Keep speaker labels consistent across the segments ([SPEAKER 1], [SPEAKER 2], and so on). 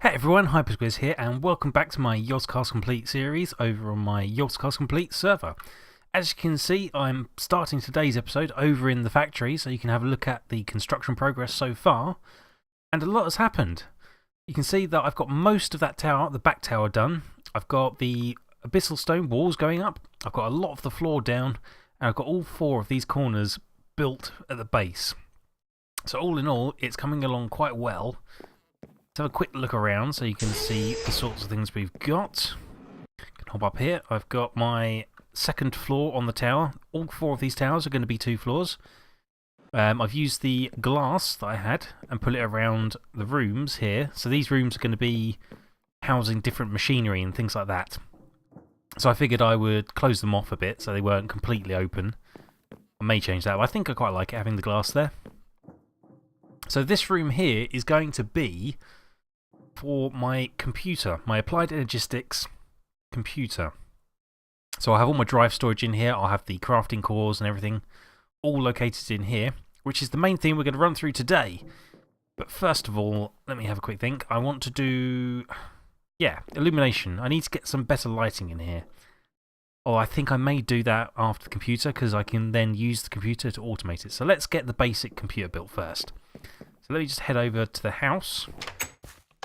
[SPEAKER 1] Hey everyone, Hypersquiz here, and welcome back to my Yogscast Complete series over on my Yogscast Complete server. As you can see, I'm starting today's episode over in the factory, so you can have a look at the construction progress so far, and a lot has happened. You can see that I've got most of that tower, the back tower, done. I've got the abyssal stone walls going up, I've got a lot of the floor down, and I've got all 4 of these corners built at the base. So all in all, it's coming along quite well. Let's have a quick look around so you can see the sorts of things we've got. Can hop up here. I've got my second floor on the tower. All 4 of these towers are going to be 2 floors. I've used the glass that I had and put it around the rooms here. So these rooms are going to be housing different machinery and things like that. So I figured I would close them off a bit so they weren't completely open. I may change that, but I think I quite like it having the glass there. So this room here is going to be for my computer, my Applied Energistics computer. So I have all my drive storage in here, I'll have the crafting cores and everything all located in here, which is the main thing we're going to run through today. But first of all, let me have a quick think. I want to do, illumination. I need to get some better lighting in here. Oh, I think I may do that after the computer because I can then use the computer to automate it. So let's get the basic computer built first. So let me just head over to the house.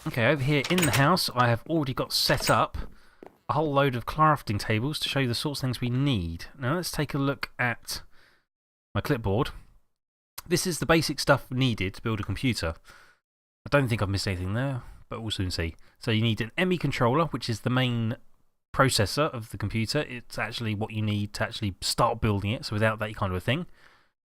[SPEAKER 1] Okay, over here in the house, I have already got set up a whole load of crafting tables to show you the sorts of things we need. Now let's take a look at my clipboard. This is the basic stuff needed to build a computer. I don't think I've missed anything there, but we'll soon see. So you need an ME controller, which is the main processor of the computer. It's actually what you need to actually start building it, so without that you can't do a thing.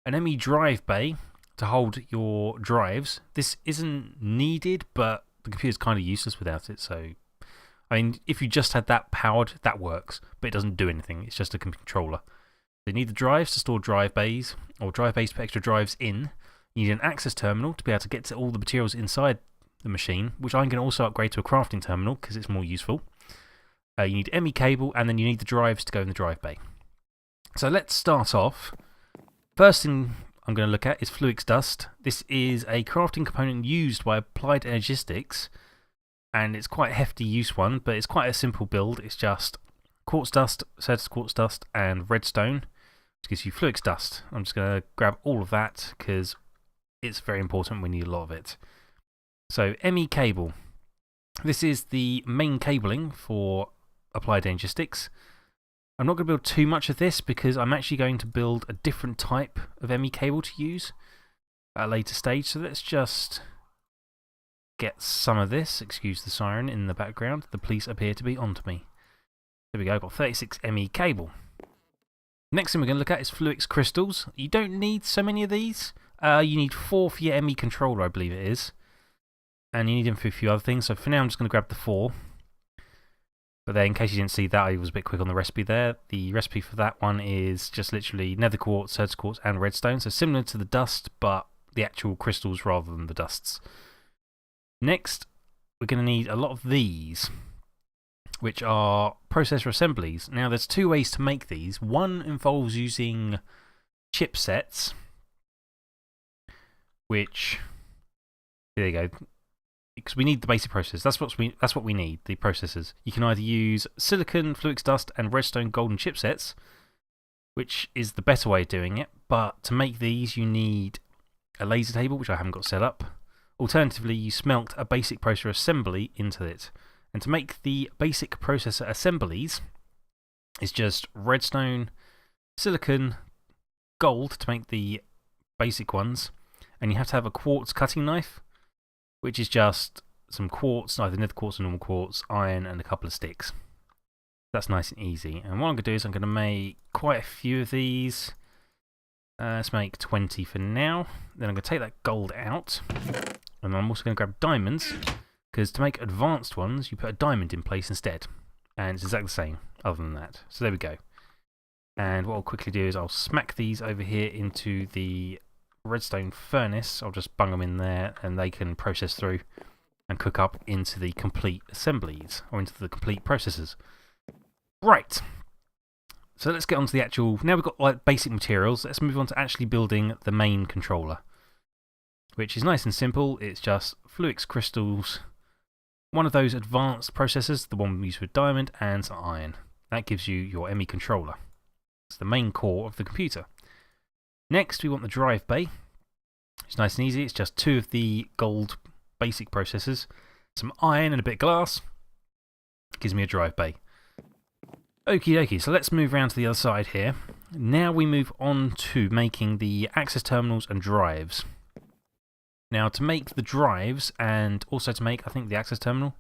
[SPEAKER 1] An ME drive bay to hold your drives. This isn't needed, but the computer's kind of useless without it, so I mean, if you just had that powered, that works, but it doesn't do anything, it's just a controller. You need the drives to store drive bays, or drive bays to put extra drives in. You need an access terminal to be able to get to all the materials inside the machine, which I'm going to also upgrade to a crafting terminal because it's more useful. You need ME cable, and then you need the drives to go in the drive bay. So let's start off. First thing I'm going to look at is Fluix dust. This is a crafting component used by Applied Energistics, and it's quite a hefty use one, but it's quite a simple build. It's just quartz dust, certus quartz dust, and redstone, which gives you Fluix dust. I'm just going to grab all of that because it's very important. We need a lot of it. So ME cable. This is the main cabling for Applied Energistics. I'm not going to build too much of this because I'm actually going to build a different type of ME cable to use at a later stage. So let's just get some of this. Excuse the siren in the background. The police appear to be onto me. There we go, I've got 36 ME cable. Next thing we're going to look at is Fluix crystals. You don't need so many of these. You need 4 for your ME controller, I believe it is. And you need them for a few other things. So for now, I'm just going to grab the 4. But then, in case you didn't see that, I was a bit quick on the recipe there. The recipe for that one is just literally nether quartz, certus quartz, and redstone. So similar to the dust, but the actual crystals rather than the dusts. Next, we're going to need a lot of these, which are processor assemblies. Now, there's 2 ways to make these. One involves using chipsets, which, there you go. Because we need the basic process. That's what we need, the processors. You can either use silicon, Fluix dust, and redstone golden chipsets, which is the better way of doing it. But to make these, you need a laser table, which I haven't got set up. Alternatively, you smelt a basic processor assembly into it. And to make the basic processor assemblies, it's just redstone, silicon, gold to make the basic ones. And you have to have a quartz cutting knife, which is just some quartz, either nether quartz or normal quartz, iron, and a couple of sticks. That's nice and easy. And what I'm going to do is I'm going to make quite a few of these. Let's make 20 for now. Then I'm going to take that gold out. And I'm also going to grab diamonds, because to make advanced ones, you put a diamond in place instead. And it's exactly the same, other than that. So there we go. And what I'll quickly do is I'll smack these over here into the redstone furnace. I'll just bung them in there and they can process through and cook up into the complete assemblies, or into the complete processors. Right. So let's get on to the actual. Now we've got like basic materials, let's move on to actually building the main controller, which is nice and simple. It's just Fluix crystals, one of those advanced processors, the one we use with diamond, and some iron. That gives you your ME controller. It's the main core of the computer. Next, we want the drive bay. It's nice and easy. It's just 2 of the gold basic processors, some iron and a bit of glass. Gives me a drive bay. Okie dokie, so let's move around to the other side here. Now we move on to making the access terminals and drives. Now to make the drives and also to make, I think, the access terminal.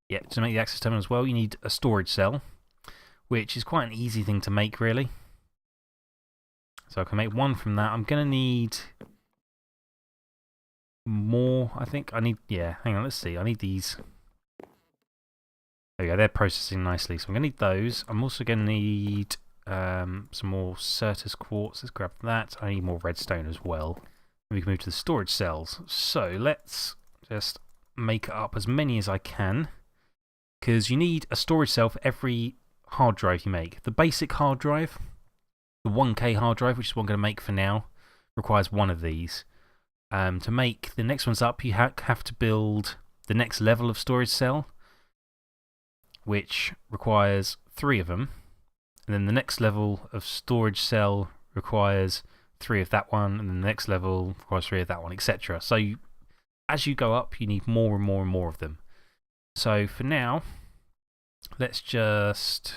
[SPEAKER 1] Yeah, to make the access terminal as well, you need a storage cell, which is quite an easy thing to make, really. So I can make 1 from that. I'm going to need more, I think. Yeah, hang on, let's see. I need these. There we go, they're processing nicely. So I'm going to need those. I'm also going to need some more Certus quartz. Let's grab that. I need more redstone as well. We can move to the storage cells. So let's just make up as many as I can, because you need a storage cell for every hard drive you make. The basic hard drive, the 1K hard drive, which is what I'm going to make for now, requires 1 of these. To make the next ones up, you have to build the next level of storage cell, which requires 3 of them. And then the next level of storage cell requires 3 of that one, and then the next level requires 3 of that one, etc. So as you go up, you need more and more and more of them. So for now, let's just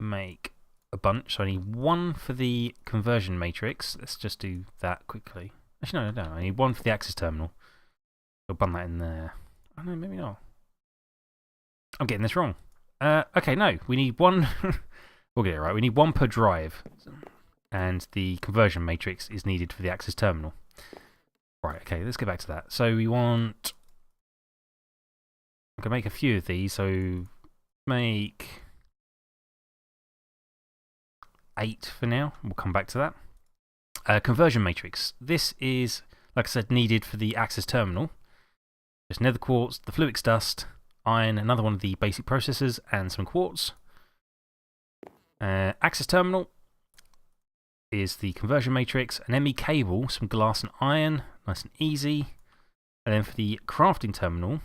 [SPEAKER 1] make a bunch. So I need 1 for the conversion matrix. Let's just do that quickly. Actually, no, I don't. I need 1 for the access terminal. I'll bung that in there. Oh no, maybe not. I'm getting this wrong. Okay, no, we need 1. We'll get it right. We need 1 per drive. And the conversion matrix is needed for the access terminal. Right, okay, let's get back to that. So we want. I'm going to make a few of these. So make 8 for now. We'll come back to that. Conversion matrix. This is, like I said, needed for the access terminal. Just nether quartz, the fluix dust, iron, another one of the basic processors, and some quartz. Access terminal is the conversion matrix, an ME cable, some glass and iron, nice and easy. And then for the crafting terminal,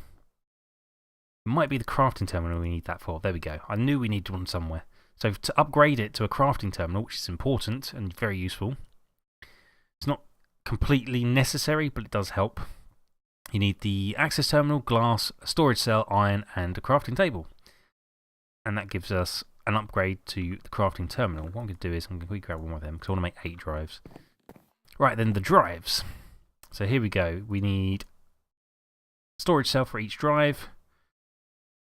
[SPEAKER 1] it might be the crafting terminal we need that for. There we go. I knew we needed one somewhere. So to upgrade it to a crafting terminal, which is important and very useful, it's not completely necessary, but it does help. You need the access terminal, glass, a storage cell, iron, and a crafting table. And that gives us an upgrade to the crafting terminal. What I'm going to do is I'm going to grab one of them because I want to make 8 drives. Right, then the drives. So here we go. We need storage cell for each drive.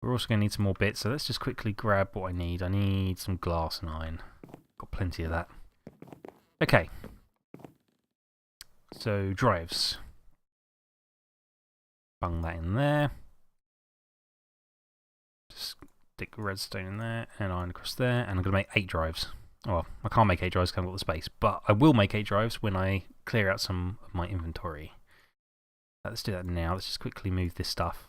[SPEAKER 1] We're also going to need some more bits, so let's just quickly grab what I need. I need some glass and iron. Got plenty of that. Okay. So, drives. Bung that in there. Just stick redstone in there and iron across there, and I'm going to make 8 drives. Well, I can't make 8 drives because I haven't got the space, but I will make 8 drives when I clear out some of my inventory. Let's do that now. Let's just quickly move this stuff.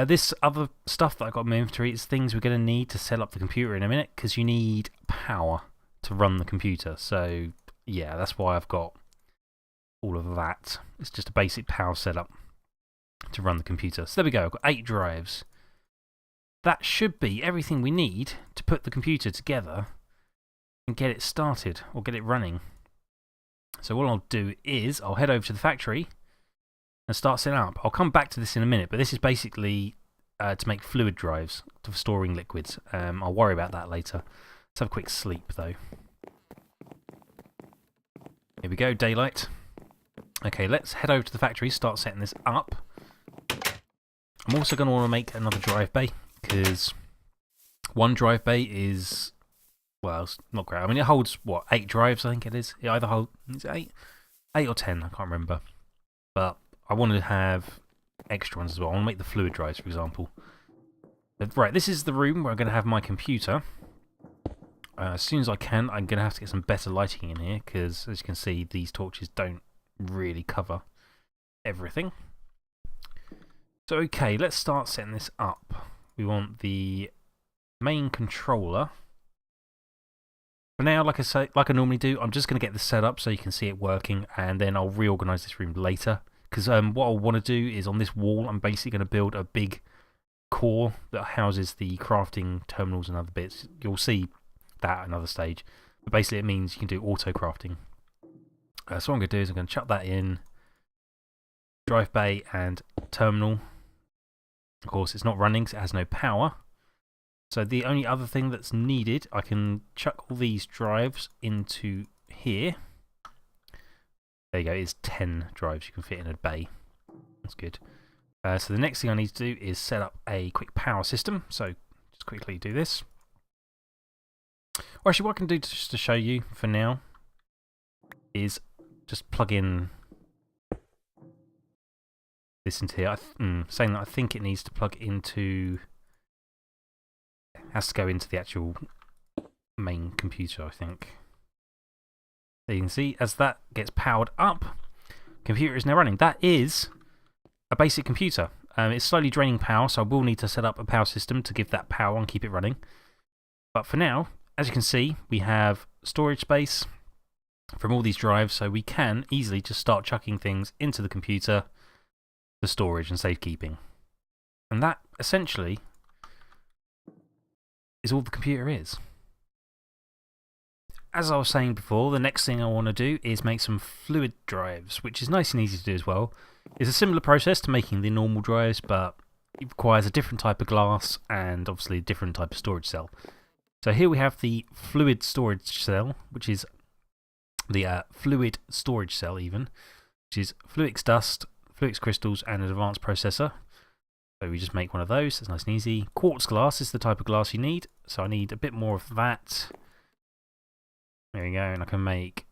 [SPEAKER 1] This other stuff that I got in my inventory is things we're going to need to set up the computer in a minute, because you need power to run the computer. So, yeah, that's why I've got all of that. It's just a basic power setup to run the computer. So there we go. I've got 8 drives. That should be everything we need to put the computer together and get it started, or get it running. So what I'll do is I'll head over to the factory and start setting up. I'll come back to this in a minute, but this is basically to make fluid drives for storing liquids. I'll worry about that later. Let's have a quick sleep, though. Here we go, daylight. Okay, let's head over to the factory, start setting this up. I'm also going to want to make another drive bay, because one drive bay is, well, it's not great. I mean, it holds, what, 8 drives, I think it is. It either holds, is it 8? 8 or 10, I can't remember. But I want to have extra ones as well. I want to make the fluid drives, for example. But, right, this is the room where I'm going to have my computer. As soon as I can, I'm going to have to get some better lighting in here, because, as you can see, these torches don't really cover everything. So, okay, let's start setting this up. We want the main controller. For now, like I normally do, I'm just going to get this set up so you can see it working, and then I'll reorganize this room later, because what I want to do is on this wall, I'm basically going to build a big core that houses the crafting terminals and other bits. You'll see that at another stage. But basically, it means you can do auto crafting. So what I'm going to do is I'm going to chuck that in. Drive bay and terminal. Of course, it's not running because it has no power. So the only other thing that's needed, I can chuck all these drives into here. There you go, it's 10 drives you can fit in a bay. That's good. So the next thing I need to do is set up a quick power system. So just quickly do this. Or actually, what I can do just to show you for now is just plug in this into here. Saying that I think it needs to plug into, has to go into the actual main computer, I think. There you can see, as that gets powered up, computer is now running. That is a basic computer. It's slowly draining power, so I will need to set up a power system to give that power and keep it running. But for now, as you can see, we have storage space from all these drives, so we can easily just start chucking things into the computer for storage and safekeeping. And that essentially is all the computer is. As I was saying before, the next thing I want to do is make some fluid drives, which is nice and easy to do as well. It's a similar process to making the normal drives, but it requires a different type of glass and obviously a different type of storage cell. So here we have the fluid storage cell, which is the fluid storage cell even, which is fluix dust, fluix crystals and an advanced processor. So we just make one of those, it's nice and easy. Quartz glass is the type of glass you need, so I need a bit more of that. There we go, and I can make,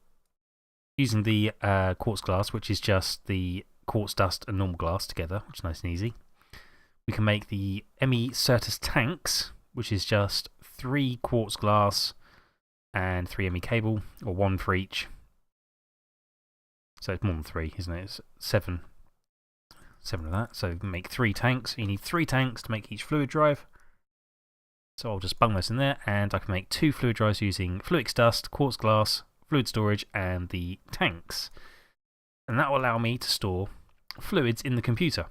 [SPEAKER 1] using the quartz glass, which is just the quartz dust and normal glass together, which is nice and easy. We can make the ME Certus tanks, which is just 3 quartz glass and 3 ME cable, or 1 for each. So it's more than 3, isn't it? It's 7 of that. So make 3 tanks. You need 3 tanks to make each fluid drive. So I'll just bung this in there, and I can make 2 fluid drives using fluix dust, quartz glass, fluid storage, and the tanks. And that will allow me to store fluids in the computer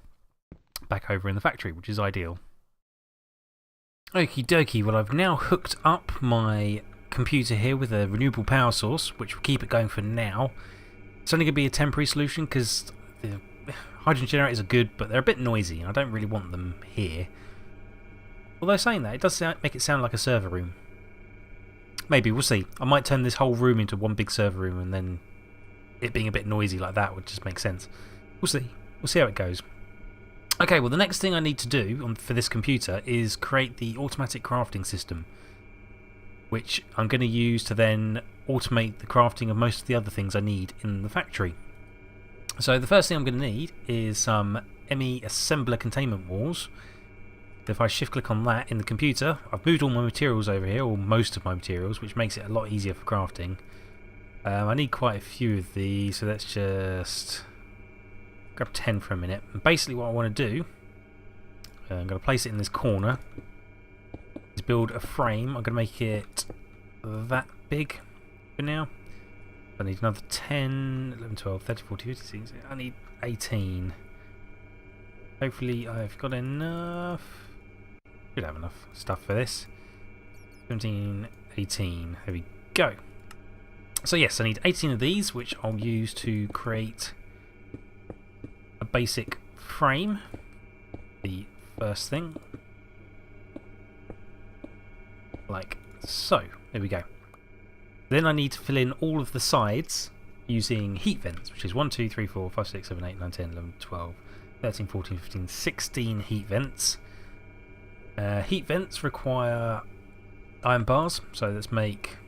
[SPEAKER 1] back over in the factory, which is ideal. Okie dokie, well, I've now hooked up my computer here with a renewable power source, which will keep it going for now. It's only going to be a temporary solution because the hydrogen generators are good, but they're a bit noisy, and I don't really want them here. Although saying that, it does make it sound like a server room. Maybe, we'll see. I might turn this whole room into one big server room, and then it being a bit noisy like that would just make sense. We'll see. We'll see how it goes. Okay, well, the next thing I need to do for this computer is create the automatic crafting system, which I'm going to use to then automate the crafting of most of the other things I need in the factory. So the first thing I'm going to need is some ME assembler containment walls. If I shift click on that in the computer, I've moved all my materials over here, or most of my materials, which makes it a lot easier for crafting. I need quite a few of these, so let's just grab 10 for a minute. And basically what I want to do, I'm going to place it in this corner, is build a frame. I'm going to make it that big for now. I need another 10, 11, 12, 13, 14, 15, 16. I need 18. Hopefully I've got enough. Should have enough stuff for this. 17, 18. There we go. So yes, I need 18 of these, which I'll use to create a basic frame. The first thing. Like so. There we go. Then I need to fill in all of the sides using heat vents, which is 1, 2, 3, 4, 5, 6, 7, 8, 9, 10, 11, 12, 13, 14, 15, 16 heat vents. Heat vents require iron bars, so let's make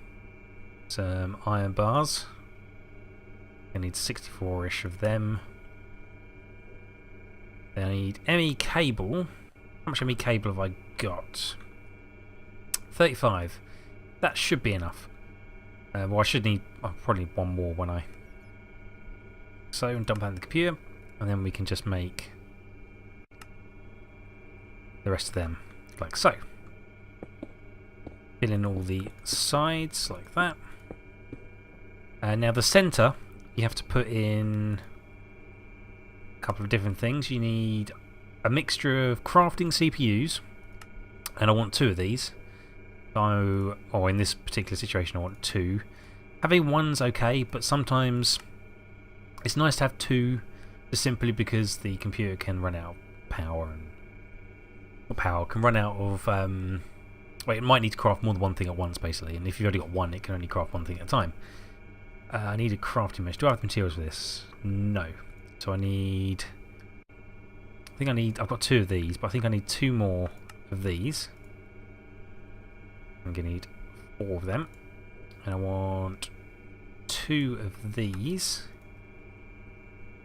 [SPEAKER 1] some iron bars. I need 64-ish of them. Then I need ME cable. How much ME cable have I got? 35. That should be enough. Well, I should need probably one more when I. So, dump that in the computer, and then we can just make the rest of them, like so. Fill in all the sides, like that. Now the centre, you have to put in couple of different things. You need a mixture of crafting CPUs, and I want 2 of these. So, or in this particular situation, I want 2. Having one's okay, but sometimes it's nice to have 2, just simply because the computer can run out of power, can run out of. Well, it might need to craft more than one thing at once, basically. And if you've only got one, it can only craft one thing at a time. I need a crafting mesh. Do I have materials for this? No. So I need. I've got 2 of these, but I think I need 2 more of these. I'm going to need 4 of them. And I want 2 of these,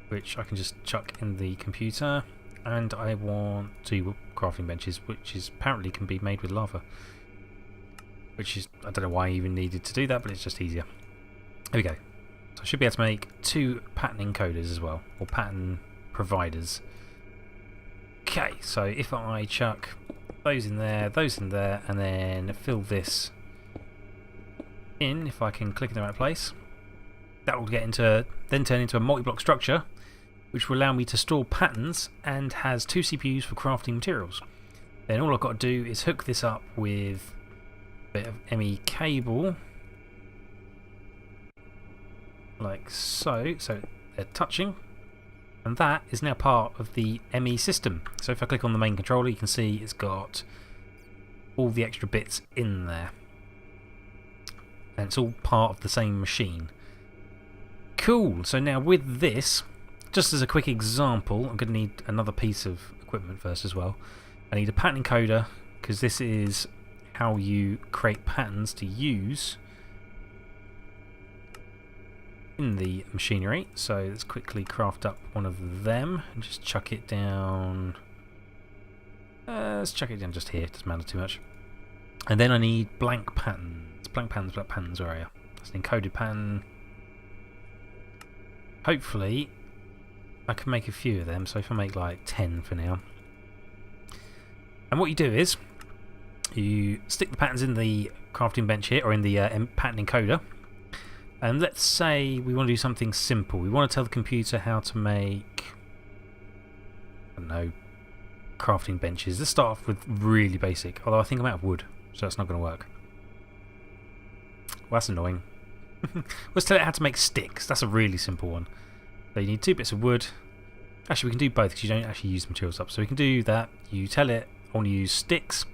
[SPEAKER 1] which I can just chuck in the computer. And I want 2 crafting benches, which apparently can be made with lava. Which is, I don't know why I even needed to do that, but it's just easier. There we go. So I should be able to make 2 pattern encoders as well, or pattern providers. Okay, so if I chuck those in there, and then fill this in, if I can click in the right place, that will then turn into a multi-block structure, which will allow me to store patterns and has 2 CPUs for crafting materials. Then all I've got to do is hook this up with a bit of ME cable, like so. So they're touching, and that is now part of the ME system. So if I click on the main controller, you can see it's got all the extra bits in there, and it's all part of the same machine. Cool. So now with this, just as a quick example, I'm going to need another piece of equipment first as well. I need a pattern encoder, because this is how you create patterns to use in the machinery. So let's quickly craft up one of them and just chuck it down. Let's chuck it down just here, it doesn't matter too much. And then I need blank patterns. Blank patterns, where are you? That's an encoded pattern. Hopefully I can make a few of them, so if I make like 10 for now. And what you do is you stick the patterns in the crafting bench here, or in the pattern encoder. And let's say we want to do something simple. We want to tell the computer how to make, I don't know, crafting benches. Let's start off with really basic, although I think I'm out of wood, so that's not going to work. Well, that's annoying. Let's tell it how to make sticks. That's a really simple one. So you need 2 bits of wood. Actually, we can do both because you don't actually use the materials up. So we can do that. You tell it I want to use sticks,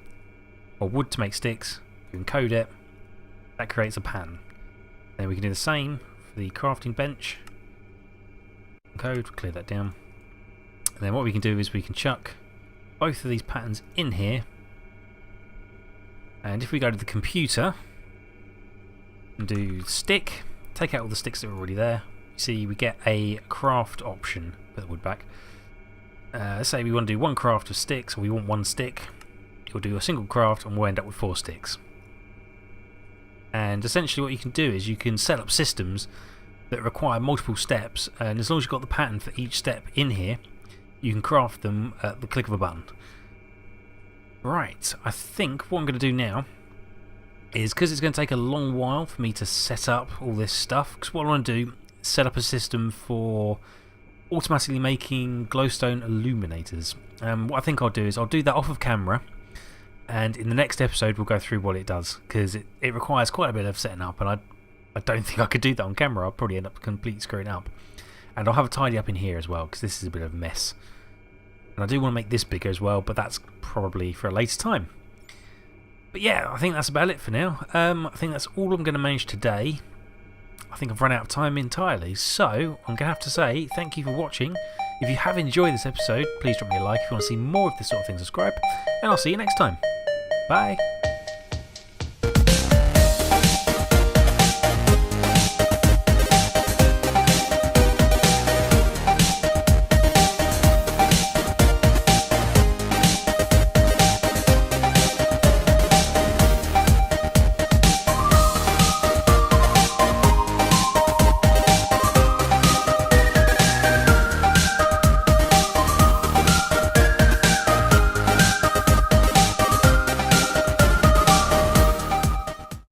[SPEAKER 1] or wood to make sticks. You encode it. That creates a pattern. Then we can do the same for the crafting bench. Encode, clear that down. And then what we can do is we can chuck both of these patterns in here. And if we go to the computer and do stick, take out all the sticks that are already there. You see we get a craft option. Put the wood back. Let's say we want to do 1 craft of sticks, or we want 1 stick. You'll do a single craft and we'll end up with 4 sticks. And essentially what you can do is you can set up systems that require multiple steps, and as long as you've got the pattern for each step in here, you can craft them at the click of a button. Right, I think what I'm going to do now is, because it's going to take a long while for me to set up all this stuff, because what I want to do is set up a system for automatically making glowstone illuminators. What I think I'll do is I'll do that off of camera, and in the next episode we'll go through what it does, because it requires quite a bit of setting up, and I don't think I could do that on camera. I'll probably end up completely screwing up. And I'll have a tidy up in here as well, because this is a bit of a mess. And I do want to make this bigger as well, but that's probably for a later time. But yeah, I think that's about it for now. I think that's all I'm going to manage today. I think I've run out of time entirely, so I'm going to have to say thank you for watching. If you have enjoyed this episode, please drop me a like. If you want to see more of this sort of thing, subscribe, and I'll see you next time. Bye!